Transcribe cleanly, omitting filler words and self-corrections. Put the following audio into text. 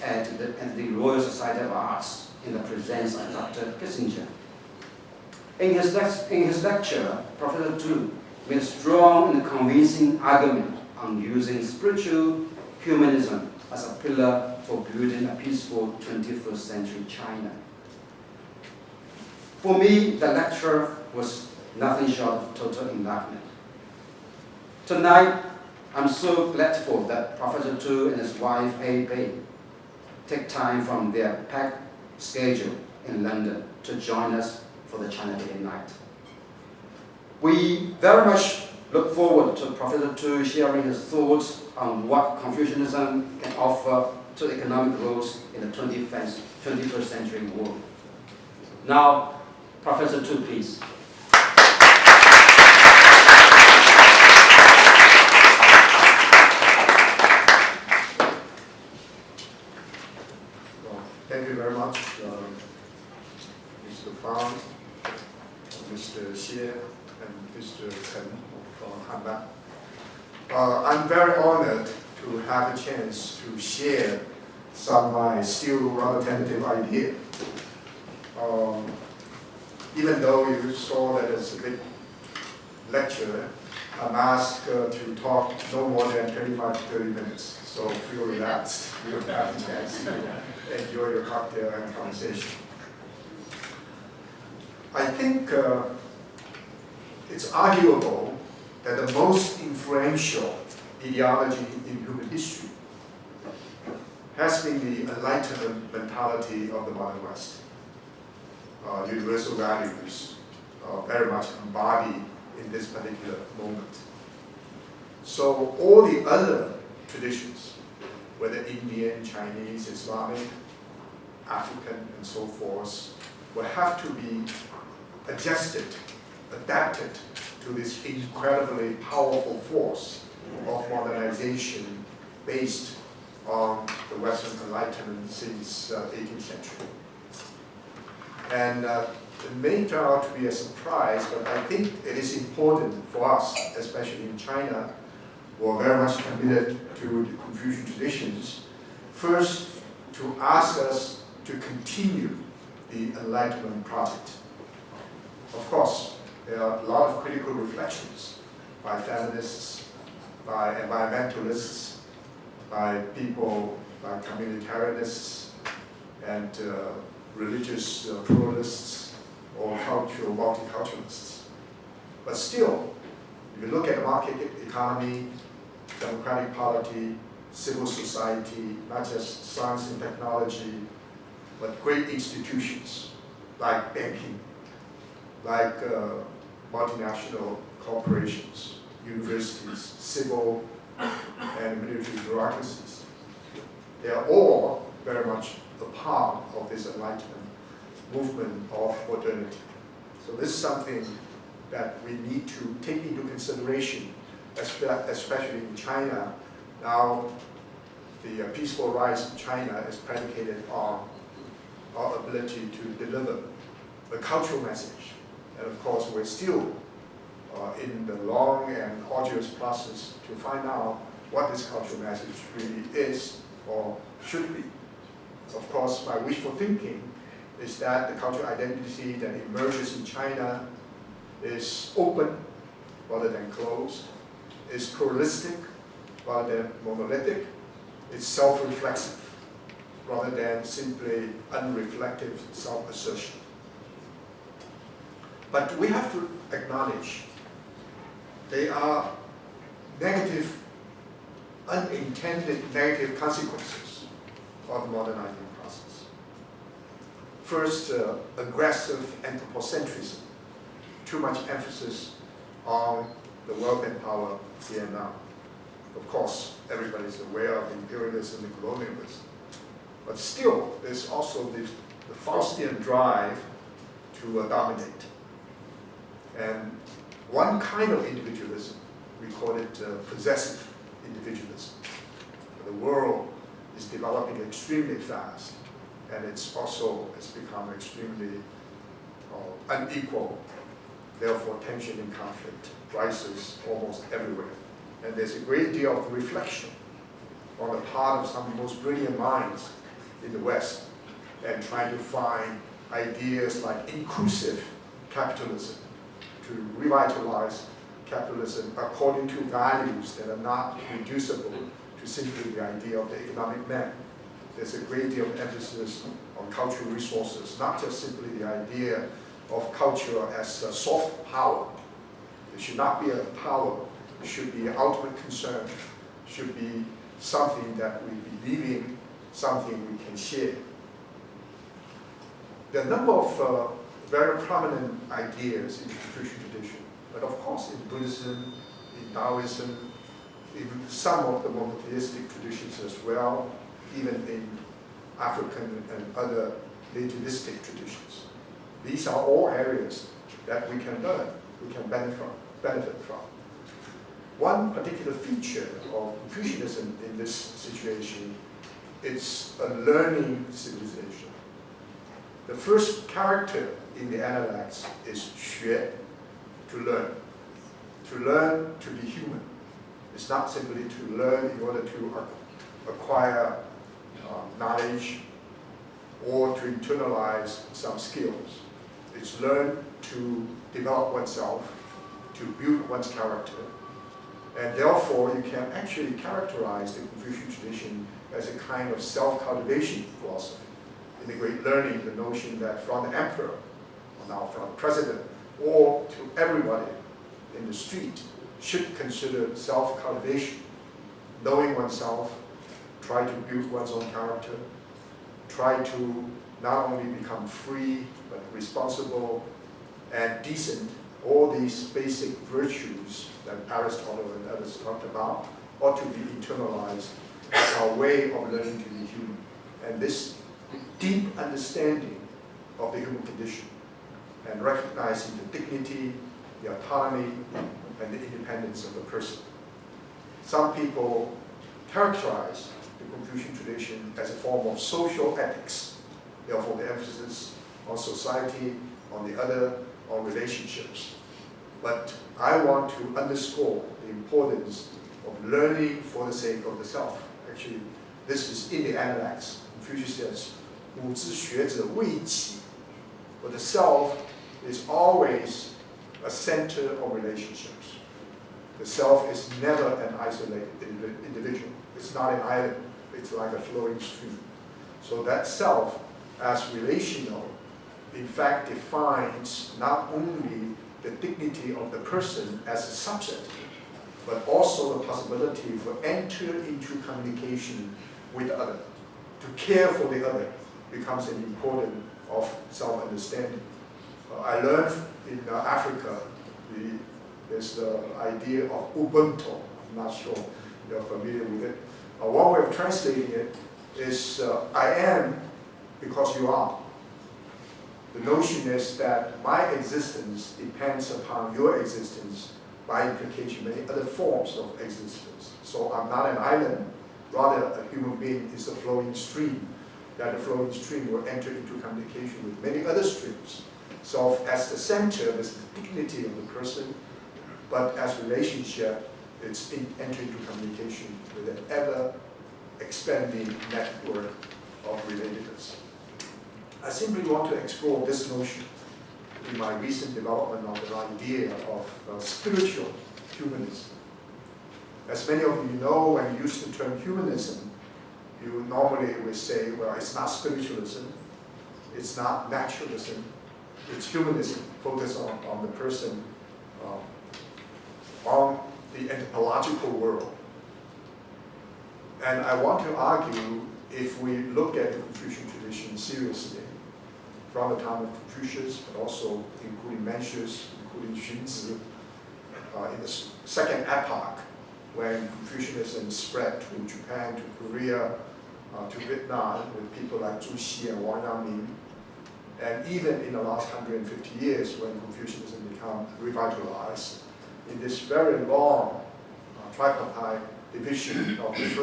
at the Royal Society of Arts in the presence of Dr. Kissinger. In his lecture, Professor Tu made a strong and convincing argument on using spiritual humanism as a pillar for building a peaceful 21st century China. For me, the lecture was nothing short of total enlightenment. Tonight, I'm so grateful that Professor Tu and his wife, A. Bei, take time from their packed schedule in London to join us for the China Day night. We very much look forward to Professor Tu sharing his thoughts on what Confucianism can offer to economic growth in the 21st century world. Now, Professor Tu, please. Thank you very much, Mr. Fang, Mr. Xie, and Mr. Chen from Hanban. I'm very honored to have a chance to share some of my still rather tentative idea. Even though you saw that it's a big lecture, I'm asked to talk no more than 25 to 30 minutes, so feel relaxed. You'll have a chance to enjoy your cocktail and conversation. I think it's arguable that the most influential ideology in human history has been the Enlightenment mentality of the modern West. Universal values very much embodied in this particular moment. So all the other traditions, whether Indian, Chinese, Islamic, African, and so forth, will have to be adjusted, adapted to this incredibly powerful force of modernization based on the Western Enlightenment since 18th century. And it may turn out to be a surprise, but I think it is important for us, especially in China, who are very much committed to the Confucian traditions, first to ask us to continue the Enlightenment project. Of course, there are a lot of critical reflections by feminists, by environmentalists, by people like communitarianists, and religious pluralists, or cultural multiculturalists. But still, if you look at the market economy, democratic polity, civil society, not just science and technology, but great institutions like banking, like multinational corporations, universities, civil and military bureaucracies. They are all very much a part of this Enlightenment movement of modernity. So this is something that we need to take into consideration, especially in China. Now, the peaceful rise in China is predicated on our ability to deliver the cultural message. And of course, we're still in the long and arduous process to find out what this cultural message really is or should be. Of course, my wishful thinking is that the cultural identity that emerges in China is open rather than closed, is pluralistic rather than monolithic, it's self-reflexive rather than simply unreflective self-assertion. But we have to acknowledge there are negative, unintended negative consequences of the modernizing process. First, aggressive anthropocentrism, too much emphasis on the wealth and power here and now. Of course, everybody's aware of imperialism and colonialism, but still, there's also the Faustian drive to dominate. And one kind of individualism, we call it possessive individualism. The world is developing extremely fast, and it's become extremely unequal. Therefore, tension and conflict rises almost everywhere. And there's a great deal of reflection on the part of some of the most brilliant minds in the West and trying to find ideas like inclusive capitalism to revitalize capitalism according to values that are not reducible to simply the idea of the economic man. There's a great deal of emphasis on cultural resources, not just simply the idea of culture as a soft power. It should not be a power. It should be an ultimate concern. It should be something that we believe in, something we can share. There are a number of very prominent ideas in the Confucian tradition, but of course in Buddhism, in Taoism, in some of the monotheistic traditions as well, even in African and other nativistic traditions. These are all areas that we can learn, we can benefit from. One particular feature of Confucianism in this situation is a learning civilization. The first character in the Analects is 学, to learn. To learn to be human. It's not simply to learn in order to acquire knowledge or to internalize some skills. It's learn to develop oneself, to build one's character, and therefore you can actually characterize the Confucian tradition as a kind of self-cultivation philosophy. In the Great Learning, the notion that from the emperor, or now from the president, or to everybody in the street should consider self-cultivation, knowing oneself, try to build one's own character, try to not only become free, but responsible and decent. All these basic virtues that Aristotle and others talked about ought to be internalized as our way of learning to be human. And this deep understanding of the human condition and recognizing the dignity, the autonomy, and the independence of the person. Some people characterize the Confucian tradition as a form of social ethics. Therefore, the emphasis on society, on the other, on relationships. But I want to underscore the importance of learning for the sake of the self. Actually, this is in the Analects. Confucius says, 吾之学者为己. But the self is always a center of relationships. The self is never an isolated individual. It's not an island. It's like a flowing stream. So that self, as relational, in fact defines not only the dignity of the person as a subject, but also the possibility for entering into communication with the other. To care for the other becomes an important of self-understanding. I learned in Africa, there's the idea of Ubuntu. I'm not sure you're familiar with it. One way of translating it is, I am because you are. The notion is that my existence depends upon your existence, by implication many other forms of existence. So I'm not an island, rather a human being is a flowing stream, that the flowing stream will enter into communication with many other streams. So as the center is the dignity of the person, but as relationship, it's enter into communication with an ever-expanding network of relatedness. I simply want to explore this notion in my recent development of the idea of spiritual humanism. As many of you know, when you use the term humanism, you normally would say, well, it's not spiritualism, it's not naturalism, it's humanism, focused on the person, on the anthropological world. And I want to argue, if we look at the Confucian tradition seriously, from the time of Confucius, but also including Mencius, including Xunzi, in the second epoch, when Confucianism spread to Japan, to Korea, to Vietnam, with people like Zhu Xi and Wang Yangming, and even in the last 150 years, when Confucianism became revitalized, in this very long tripartite division of the